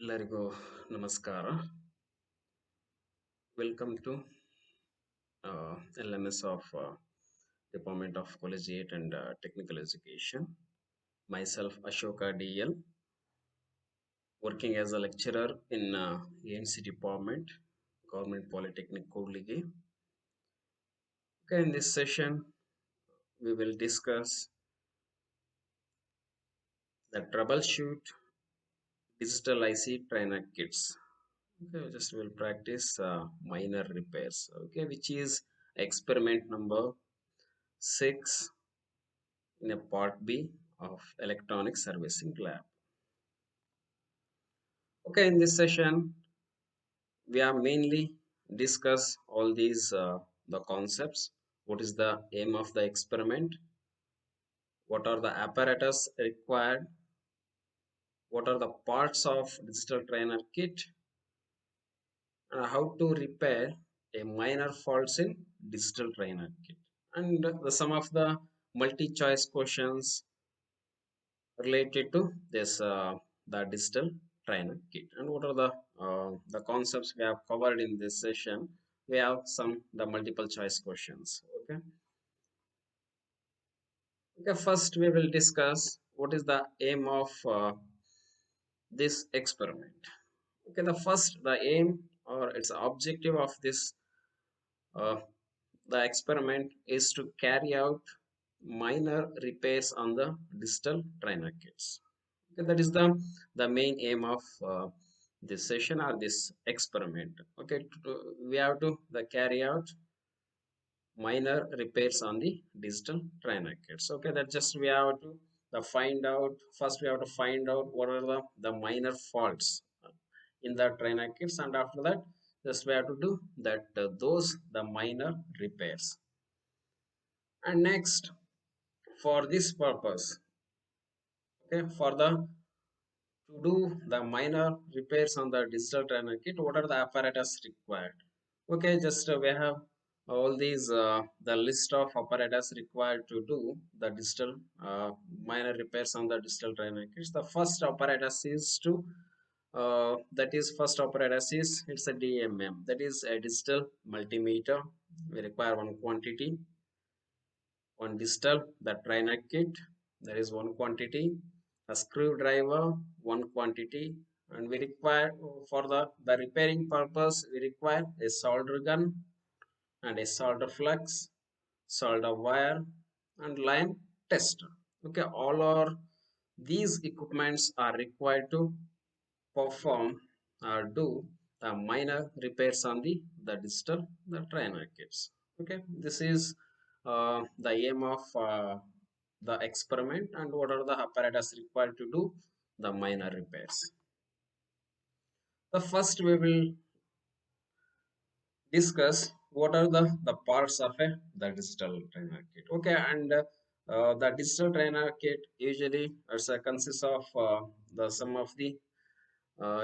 ಎಲ್ಲರಿಗೂ ನಮಸ್ಕಾರ. Welcome to LMS of Department of Collegiate and Technical Education. Myself Ashoka DL, working as a lecturer in ANC Department, Government Polytechnic Kodlige. Okay, in this session, we will discuss the troubleshoot digital IC trainer kits. Okay, just will practice minor repairs. Okay, which is experiment number 6 in a part B of electronic servicing lab. Okay, in this session, we are mainly discuss all these the concepts. What is the aim of the experiment? What are the apparatus required? What are the parts of digital trainer kit? And how to repair a minor faults in digital trainer kit? And some of the multi-choice questions related to this the digital trainer kit. And what are the concepts we have covered in this session? We have some the multiple choice questions. Okay, first we will discuss what is the aim of this experiment. Okay, the aim or its objective of this uh, the experiment is to carry out minor repairs on the digital trainer kits. Okay, that is the main aim of this session or this experiment. Okay, we have to carry out minor repairs on the digital trainer kits. Okay, that just we have to find out first. We have to find out what are the minor faults in the trainer kits, and after that, just we have to do that those the minor repairs. And next, for this purpose, okay, for the to do the minor repairs on the digital trainer kit, what are the apparatus required? Okay, just we have all these the list of apparatus required to do the digital minor repairs on the digital trainer kits. The first apparatus is to that is first apparatus is it's a DMM, that is a digital multimeter. We require one quantity, one digital the trainer kit, there is one quantity, a screwdriver one quantity, and we require for the repairing purpose we require a solder gun and a solder flux, solder wire, and line tester. Okay, all are these equipments are required to perform or do the minor repairs on the digital the trainer kits. Okay, this is the aim of the experiment and what are the apparatus required to do the minor repairs. The first we will discuss what are the parts of the digital trainer kit. Okay, and the digital trainer kit usually consists of the sum of the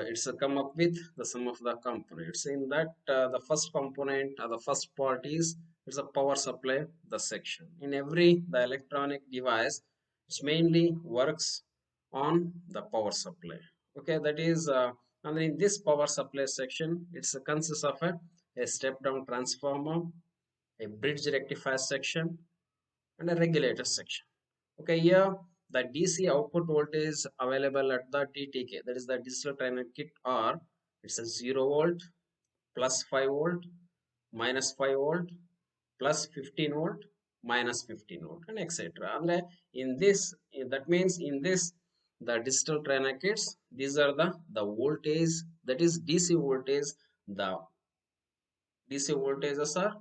it's a come up with the sum of the components. In that, the first component or the first part is it's a power supply, the section. In every the electronic device, it mainly works on the power supply. Okay, that is, and in this power supply section, it's a consists of a step down transformer, a bridge rectifier section, and a regulator section. Okay, here the DC output voltage available at the DTK, that is the digital trainer kit, or it's a 0 volt, plus 5 volt, minus 5 volt, plus 15 volt, minus 15 volt, and etc. And in this, that means in this the digital trainer kits, these are the voltage, that is DC voltage, the DC voltages are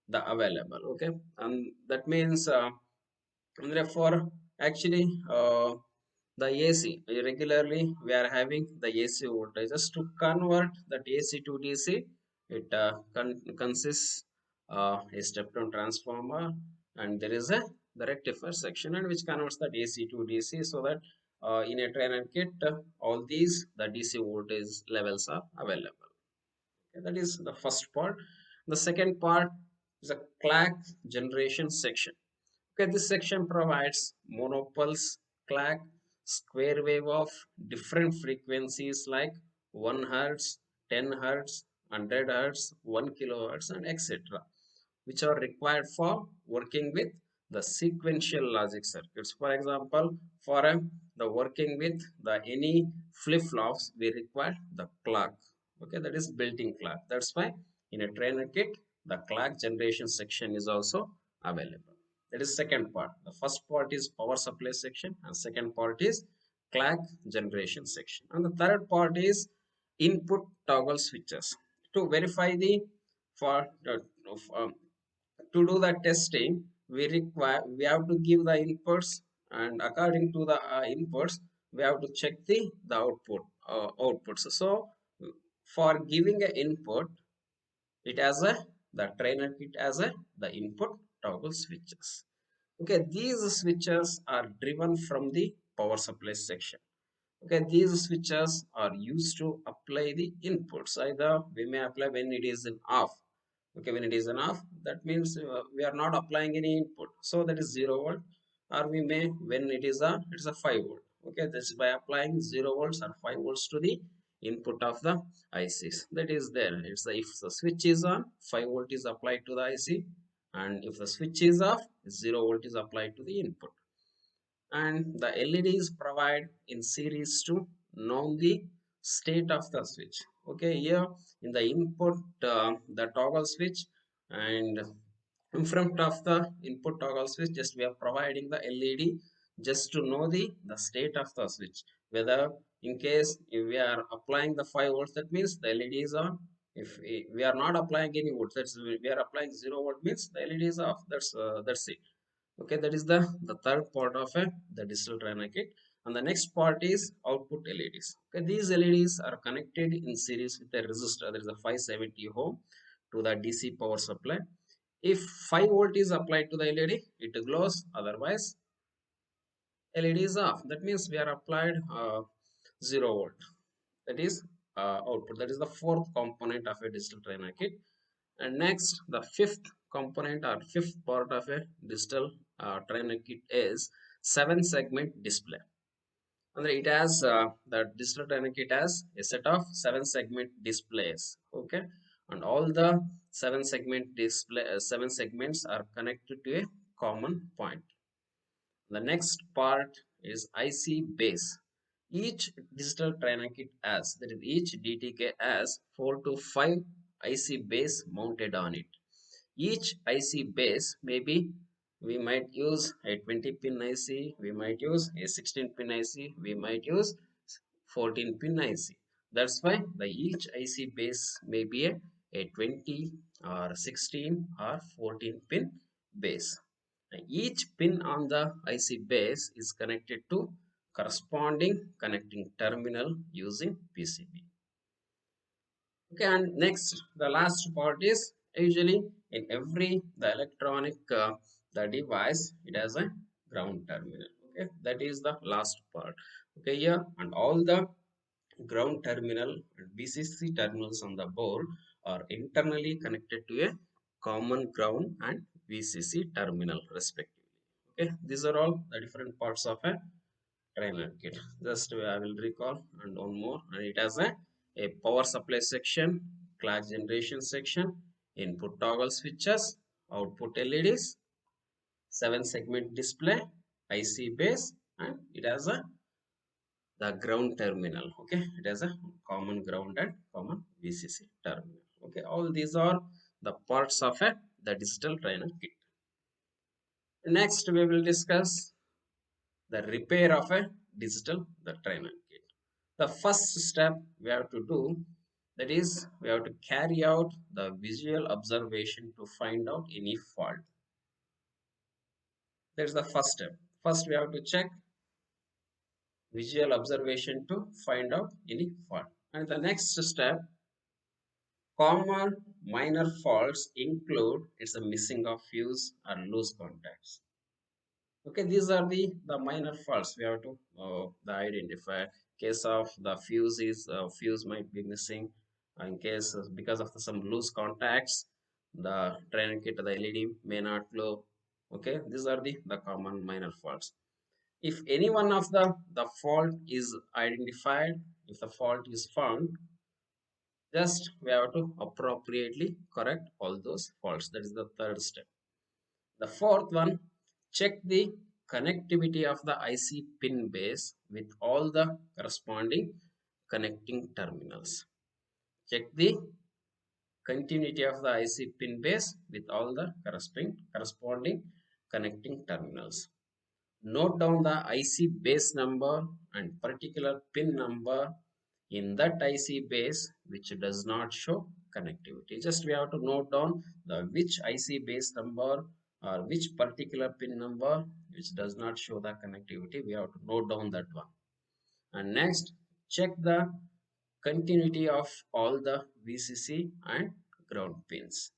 the available. Okay, and that means and therefore actually the AC regularly we are having the AC voltages. To convert that AC to DC, it consists a step down transformer, and there is a the rectifier section, and which converts that AC to DC, so that in a trainer kit all these the DC voltage levels are available. Okay, that is the first part. The second part is a clock generation section. Okay, this section provides monopulse clock, square wave of different frequencies like 1 hertz, 10 hertz, 100 hertz, 1 kilohertz, and etc., which are required for working with the sequential logic circuits. For example, for the working with the any flip-flops, we require the clock. Okay, that is built-in clock. That's why in a trainer kit, the clock generation section is also available. That is second part. The first part is power supply section, and second part is clock generation section. And the third part is input toggle switches to verify the for um, to do the testing. We have to give the inputs, and according to the inputs, we have to check the outputs. So for giving a input, it has a the trainer kit as a the input toggle switches. Okay, these switches are driven from the power supply section. Okay, these switches are used to apply the inputs. Either we may apply when it is in off. Okay, when it is an off, that means we are not applying any input, so that is 0 volt. Or we may, when it is a, it's a 5 volt. Okay, that's by applying 0 volts or 5 volts to the input of the ICs. That is there. It's the, if the switch is on, 5 volt is applied to the IC, and if the switch is off, 0 volt is applied to the input. And the LEDs provide in series to know the state of the switch. Okay, here in the input, the toggle switch, and in front of the input toggle switch, just we are providing the LED just to know the state of the switch. Whether in case if we are applying the 5 volts, that means the LED is on. If we are not applying any volts, that's we are applying 0 volt, means the LED is off. That's it. Okay, that is the third part of the digital trainer kit. And the next part is output LEDs. Okay, these LEDs are connected in series with a resistor, that is a 570 ohm, to the DC power supply. If 5 volt is applied to the LED, it glows. Otherwise, LED is off. That means we are applied 0 volt. That is output. That is the fourth component of a digital trainer kit. And next, the fifth component or fifth part of a digital trainer kit is 7-segment display. And it has the digital trainer kit has a set of 7-segment displays. Okay, and all the 7 segments are connected to a common point. The next part is IC base. Each digital trainer kit has, that is each DTK has 4 to 5 IC base mounted on it. Each IC base, maybe we might use a 20 pin IC, we might use a 16 pin IC, we might use 14 pin IC. That's why the each IC base may be a 20 or 16 or 14 pin base. And each pin on the IC base is connected to corresponding connecting terminal using PCB. Okay, and next, the last part is usually in every the electronic the device, it has a ground terminal. Okay, that is the last part. Okay, here and all the ground terminal and VCC terminals on the board are internally connected to a common ground and VCC terminal respectively. Okay, these are all the different parts of a trainer kit. Just I will recall and one more, and it has a power supply section, clock generation section, input toggle switches, output LEDs, 7-segment display, IC base, and it has a the ground terminal. Okay, it has a common ground and common VCC terminal. Okay, all these are the parts of a the digital trainer kit. Next, we will discuss the repair of a digital the trainer kit. The first step we have to do, that is we have to carry out the visual observation to find out any fault. That's the first step. First we have to check visual observation to find out any fault. And the next step, common minor faults include it's a missing of fuse or loose contacts. Okay, these are the minor faults we have to the identify. Case of the fuse is fuse might be missing. In case because of some loose contacts, the trainer kit, the LED may not glow. Okay, these are the common minor faults. If any one of the fault is identified, if the fault is found, just we have to appropriately correct all those faults. That is the third step. The fourth one, check the connectivity of the IC pin base with all the corresponding connecting terminals. Check the continuity of the IC pin base with all the corresponding connecting terminals. Note down the IC base number and particular pin number in that IC base which does not show connectivity. Just we have to note down the which IC base number or which particular pin number which does not show the connectivity. We have to note down that one. And next, check the continuity of all the VCC and ground pins.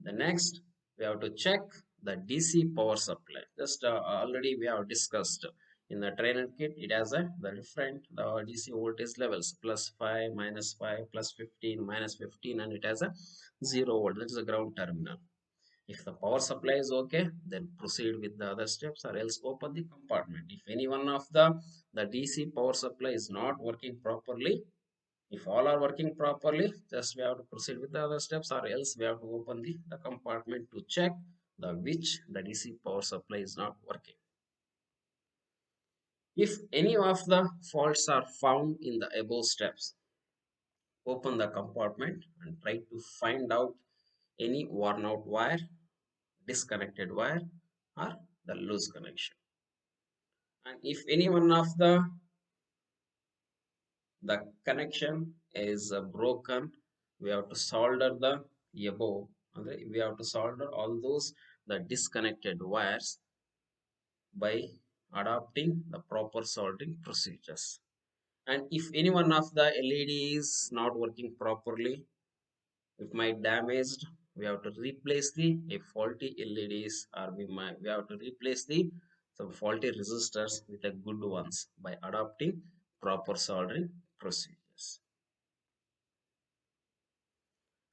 The next, we have to check the DC power supply. Just already we have discussed in the trainer kit. It has the different the DC voltage levels +5, -5, +15, -15, and it has a 0 volt. That is a ground terminal. If the power supply is okay, then proceed with the other steps or else open the compartment. If any one of the DC power supply is not working properly, if all are working properly, just we have to proceed with the other steps or else we have to open the compartment to check the which the DC power supply is not working. If any of the faults are found in the above steps, open the compartment and try to find out any worn out wire, disconnected wire or the loose connection. And if any one of the connection is broken, we have to solder the above. Okay? We have to solder all those the disconnected wires by adopting the proper soldering procedures. And if any one of the LED is not working properly, it might damaged, we have to replace the faulty LEDs or we have to replace the some faulty resistors with the good ones by adopting proper soldering procedures.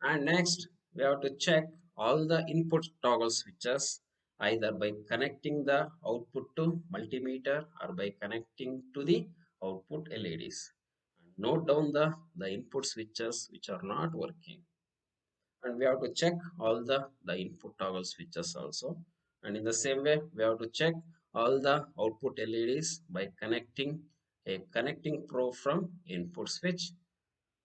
And next, we have to check all the input toggle switches either by connecting the output to multimeter or by connecting to the output LEDs. Note down the input switches which are not working. And we have to check all the input toggle switches also. And in the same way, we have to check all the output LEDs by connecting a connecting probe from input switch.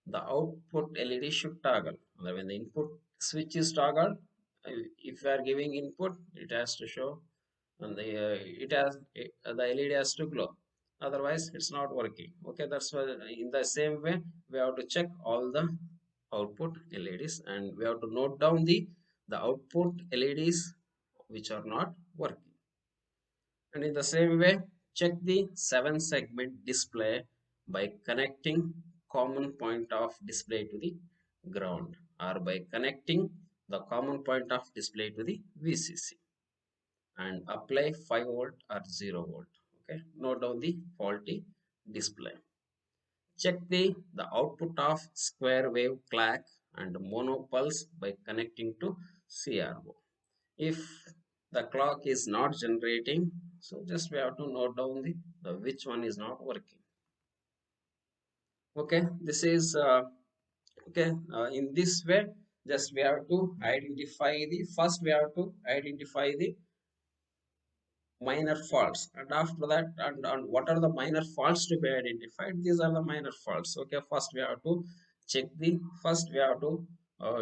The output LED should toggle. When the input switch is toggled, if you are giving input, it has to show, and the LED has to glow. Otherwise, it's not working. Okay, that's why in the same way we have to check all the output LEDs, and we have to note down the output LEDs which are not working. And in the same way, check the 7-segment display by connecting common point of display to the ground or by connecting the common point of display to the VCC and apply 5 volt or 0 volt. Okay, note down the faulty display. Check the output of square wave clock and monopulse by connecting to CRO. If the clock is not generating, so just we have to note down the which one is not working. Okay, this is okay. In this way, just we have to identify the first. We have to identify the minor faults, and after that, and what are the minor faults to be identified? These are the minor faults. Okay, first we have to check the first we have to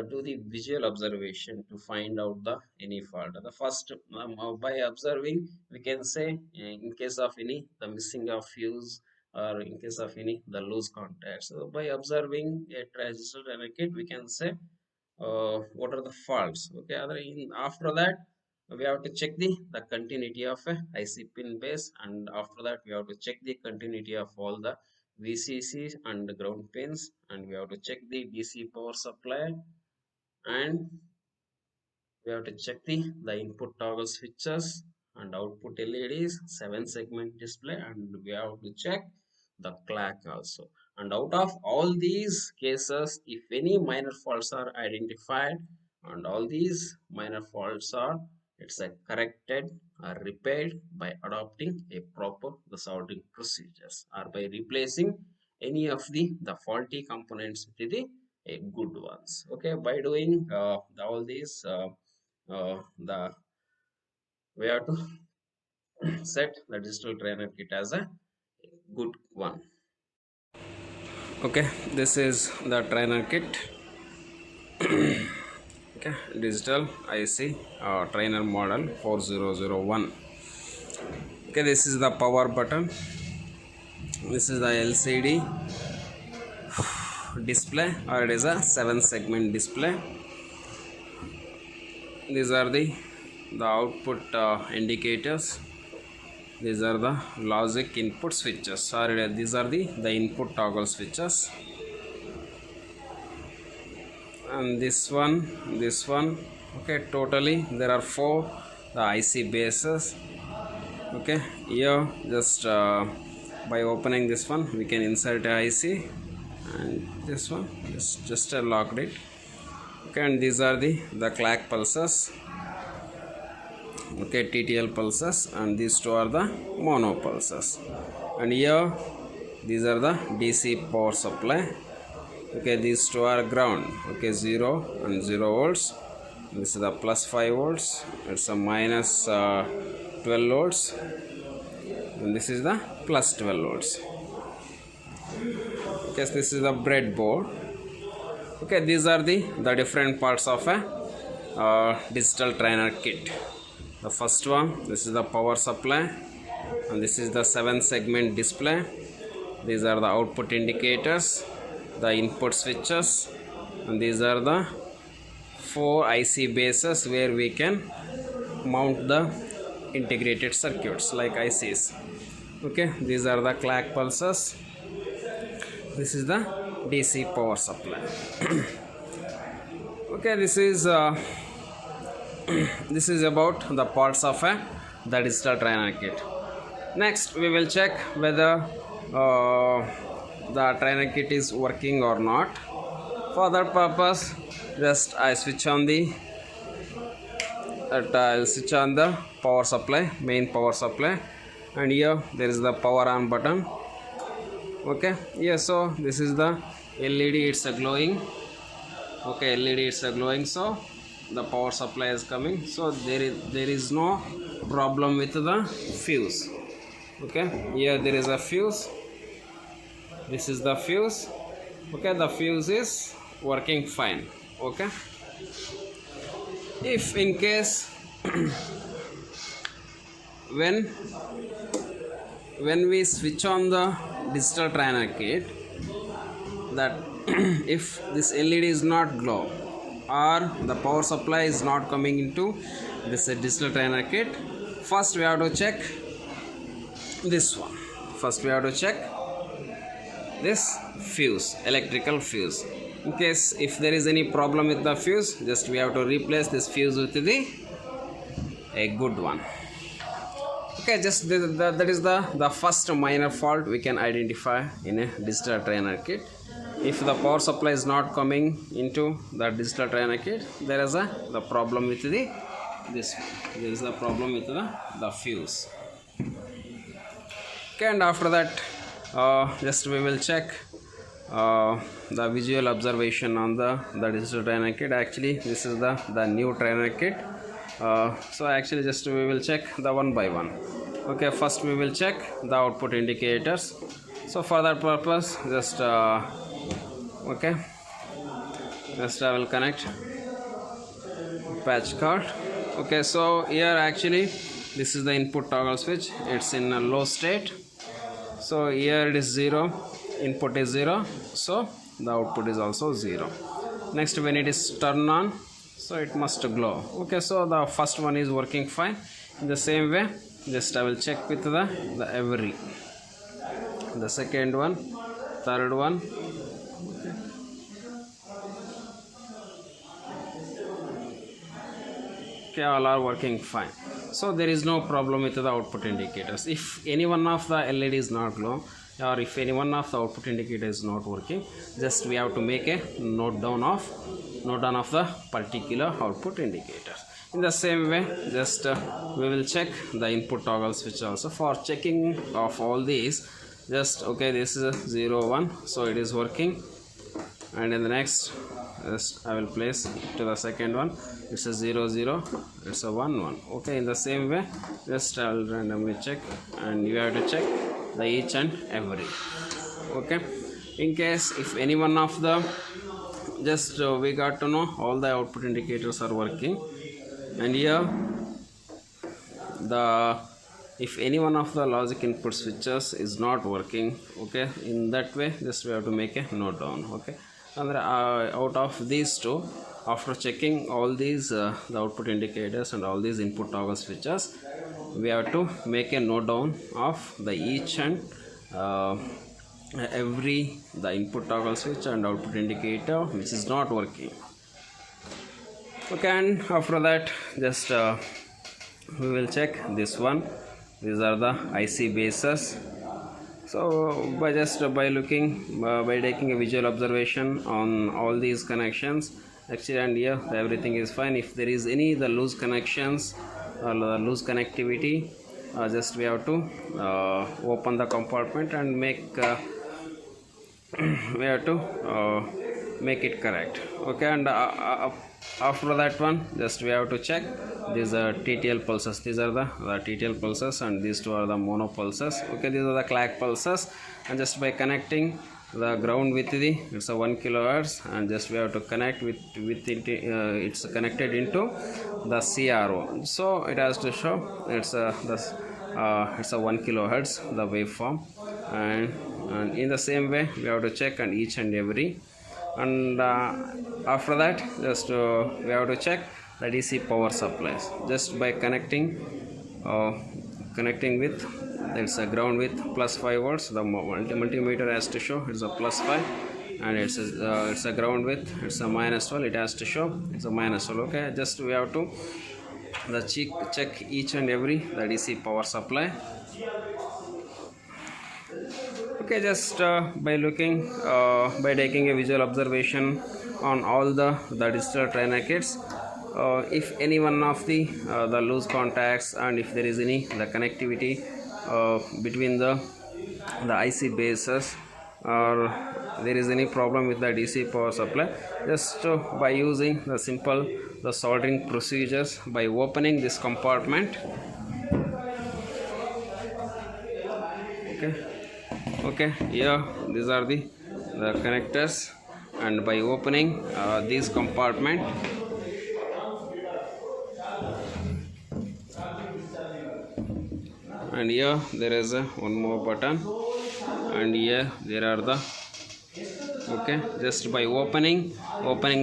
do the visual observation to find out the any fault. The first by observing we can say in case of any the missing of fuse or in case of any the loose contact. So by observing a transistor and a kit we can say what are the faults. Okay, after that we have to check the continuity of a IC pin base, and after that we have to check the continuity of all the VCCs and the ground pins, and we have to check the DC power supply, and we have to check the input toggle switches and output LEDs, 7-segment display, and we have to check the clock also. And out of all these cases, if any minor faults are identified, and all these minor faults are It's a corrected or repaired by adopting a proper the sorting procedures or by replacing any of the faulty components with the good ones. Okay, by doing all these, the we have to set the digital trainer kit as a good one. Okay, this is the trainer kit. Okay, digital IC trainer model 4001. Okay, this is the power button. This is the LCD display, or it is a 7 segment display. These are the output indicators. These are the logic input switches, or these are the input toggle switches. And this one. Okay, totally there are 4 the IC bases. Okay, here just by opening this one we can insert a IC, and this one just locked it. Okay, and these are the clock pulses. Okay, TTL pulses, and these two are the mono pulses. And here these are the DC power supply. Okay, these two are ground. Okay, 0 and 0 volts. This is the plus 5 volts. It's a minus 12 volts, and this is the plus 12 volts. Okay, this is the breadboard. Okay, these are the different parts of a digital trainer kit. The first one, this is the power supply, and this is the 7 segment display. These are the output indicators, the input switches, and these are the 4 IC bases where we can mount the integrated circuits like ICs. Okay, these are the clock pulses. This is the DC power supply. Okay, this is about the parts of the digital trainer kit. Next, we will check whether the trainer kit is working or not. For that purpose, just I switch on I'll switch on the power supply, main power supply, and here there is the power on button. Okay, yeah, so this is the LED, it's a glowing. Okay, LED, it's a glowing, so the power supply is coming, so there is no problem with the fuse. Okay, here there is a fuse. This is the fuse. Okay, the fuse is working fine. Okay, if in case when we switch on the digital trainer kit, that if this LED is not glow or the power supply is not coming into this digital trainer kit, first we have to check this one. First we have to check this fuse, electrical fuse. In case if there is any problem with the fuse, just we have to replace this fuse with a good one. Okay, just that is the first minor fault we can identify in a digital trainer kit. If the power supply is not coming into the digital trainer kit, there is the problem with this one. There is a problem with the fuse. Okay, and after that just we will check the visual observation on the digital trainer kit. Actually this is the new trainer kit. So actually just we will check the one by one. Okay, first we will check the output indicators. So for that purpose, just okay, just I will connect patch card. Okay, so here actually this is the input toggle switch. It's in a low state, so here it is 0, input is 0, so the output is also 0. Next, when it is turned on, so it must glow. Okay, so the first one is working fine. In the same way, just I will check with the every, the second one, third one. Okay, all are working fine. So there is no problem with the output indicators. If any one of the LED is not glow, or if any one of the output indicator is not working, just we have to make a note down of the particular output indicator. In the same way, just we will check the input toggle switch also. For checking of all these, just okay, this is a 0 1, so it is working. And in the next, just I will place to the second one, it's a 0 0, it's a 1 1. Okay, in the same way, just I will randomly check, and you have to check the each and every. Okay, in case if any one of the, just we got to know all the output indicators are working, and here the, if any one of the logic input switches is not working, okay, in that way just we have to make a note down. Okay, and out of these two, after checking all these the output indicators and all these input toggle switches, we have to make a note down of the each and every the input toggle switch and output indicator which is not working. Okay, and after that, just we will check this one. These are the IC bases. So by just by looking, by taking a visual observation on all these connections, actually, and here everything is fine. If there is any the loose connections or loose connectivity, just we have to open the compartment and make we have to make it correct. Okay, and after that one, just we have to check these are TTL pulses. These are the TTL pulses, and these two are the mono pulses. Okay, these are the clock pulses, and just by connecting the ground with the, it's a 1 kilohertz, and just we have to connect with it, it's connected into the CRO, so it has to show it's a it's a 1 kilohertz the waveform. And in the same way we have to check on each and every. And after that, just we have to check the DC power supplies, just by connecting with, it's a ground with plus 5 volts. The multimeter has to show it's a plus 5, and it's a ground with, it's a minus 12, it has to show it's a minus 12. Okay, just we have to the check each and every the DC power supply. Okay, just by looking, by taking a visual observation on all the digital trainer kits, if any one of the loose contacts, and if there is any the connectivity between the IC bases, or there is any problem with the DC power supply, just by using the simple the soldering procedures, by opening this compartment. Okay, okay, here these are the connectors, and by opening this compartment, and here there is one more button, and here there are the, okay, just by opening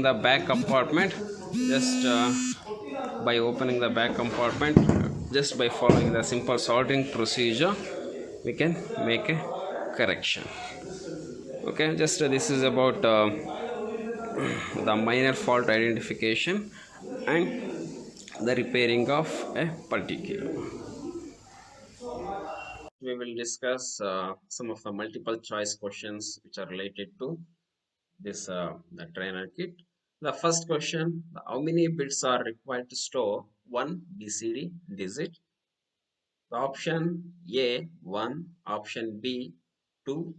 the back compartment, just by opening the back compartment, just by following the simple soldering procedure, we can make a correction. Okay, just this is about the minor fault identification and the repairing of a particular. We will discuss some of the multiple choice questions which are related to this the trainer kit. The first question: how many bits are required to store one BCD digit? The option A 1, option B 2,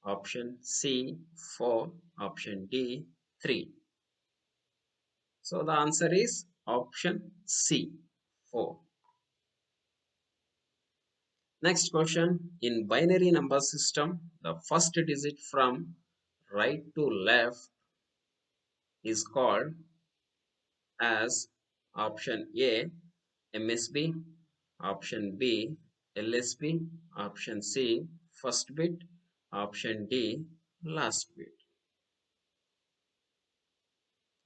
option C 4, option D 3. So the answer is option C 4. Next question: in binary number system, the first digit from right to left is called as option A MSB, option B LSB, option C first bit, option D last bit.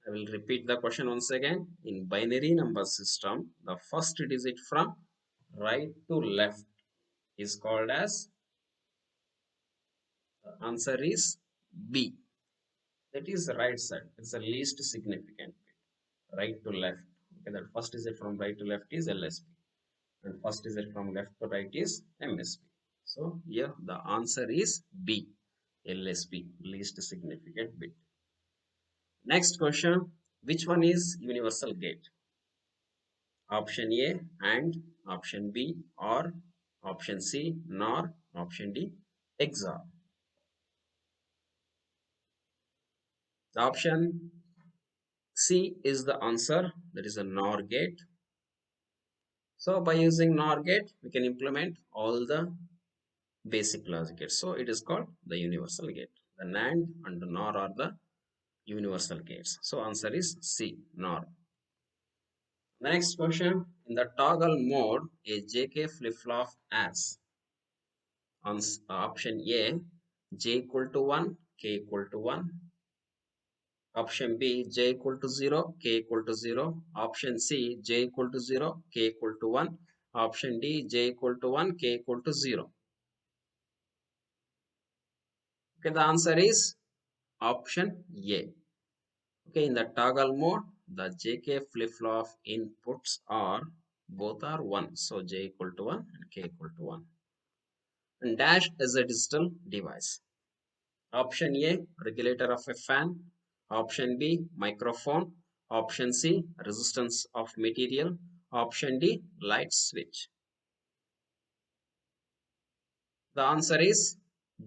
I will repeat the question once again. In binary number system, the first digit from right to left is called as, the answer is B. That is the right side. It's the least significant bit. Right to left. Okay, that first digit from right to left is LSB, and first digit from left to right is MSB. So here the answer is B, LSB, least significant bit. Next question: which one is universal gate? Option A and, option B or, option C nor, option D XOR. The option C is the answer, that is a NOR gate. So by using NOR gate, we can implement all the basic logic gates. So it is called the universal gate. The NAND and the NOR are the universal gates. So answer is C, NOR. The next question, in the toggle mode, a JK flip-flop as option A, J equal to 1, K equal to 1. Option B, J equal to 0, K equal to 0. Option C, J equal to 0, K equal to 1. Option D, J equal to 1, K equal to 0. Okay, the answer is option A. Okay, in the toggle mode, the JK flip-flop inputs are both are 1. So J equal to 1 and K equal to 1. And dash is a digital device. Option A, regulator of a fan. Option B, microphone. Option C, resistance of material. Option D, light switch. The answer is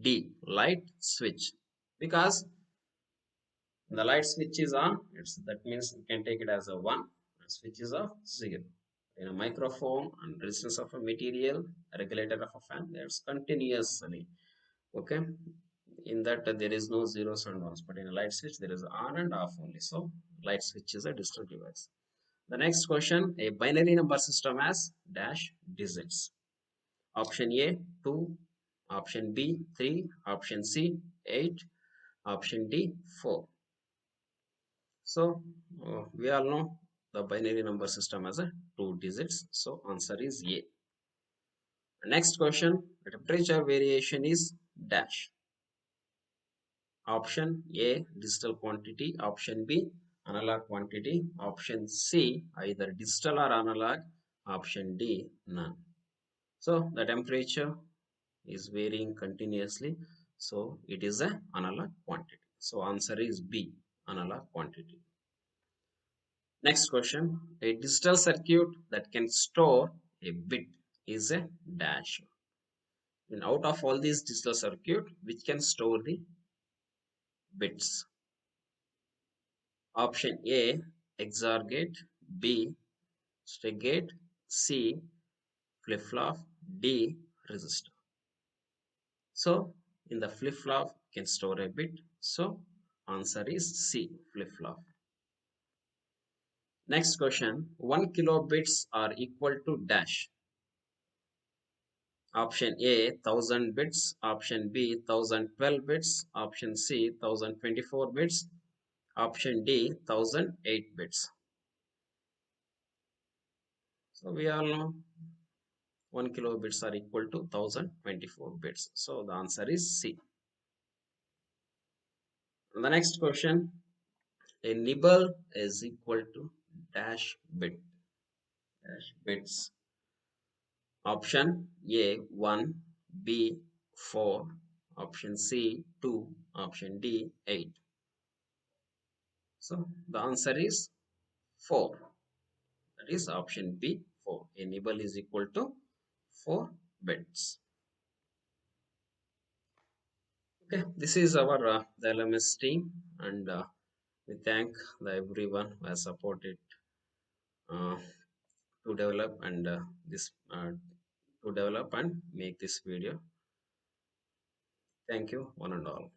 D, light switch. Because the light switch is on, that means you can take it as a 1. Switch is of 0. In a microphone and resistance of a material, regulator of a fan, there's continuously. Okay, in that there is no zeros and ones, but in a light switch there is on and off only. So light switch is a digital device. The next question, a binary number system has dash digits. Option A 2, option B 3, option C 8, option D 4. So we all know the binary number system has a 2 digits. So answer is A. Next question, the temperature variation is dash. Option A, digital quantity. Option B, analog quantity. Option C, either digital or analog. Option D, none. So the temperature is varying continuously. So it is a analog quantity. So answer is B, analog quantity. Next question, a digital circuit that can store a bit is a dash. And out of all these digital circuit, which can store the bits? Option A, XOR gate. B, stack gate. C, flip-flop. D, resistor. So in the flip-flop can store a bit. So answer is C, flip-flop. Next question, 1 kilobits are equal to dash. Option A, 1000 bits. Option B, 1012 bits. Option C, 1024 bits. Option D, 1008 bits. So we all know 1 kilobits are equal to 1024 bits. So the answer is C. The next question, a nibble is equal to dash bit. Dash bits. Option A 1, B 4, option C 2, option D 8. So the answer is 4. That is option B 4. A nibble is equal to 4 bits. Okay, this is our the LMS team, and we thank the everyone who has supported uh, to develop and this to develop and make this video. Thank you, one and all.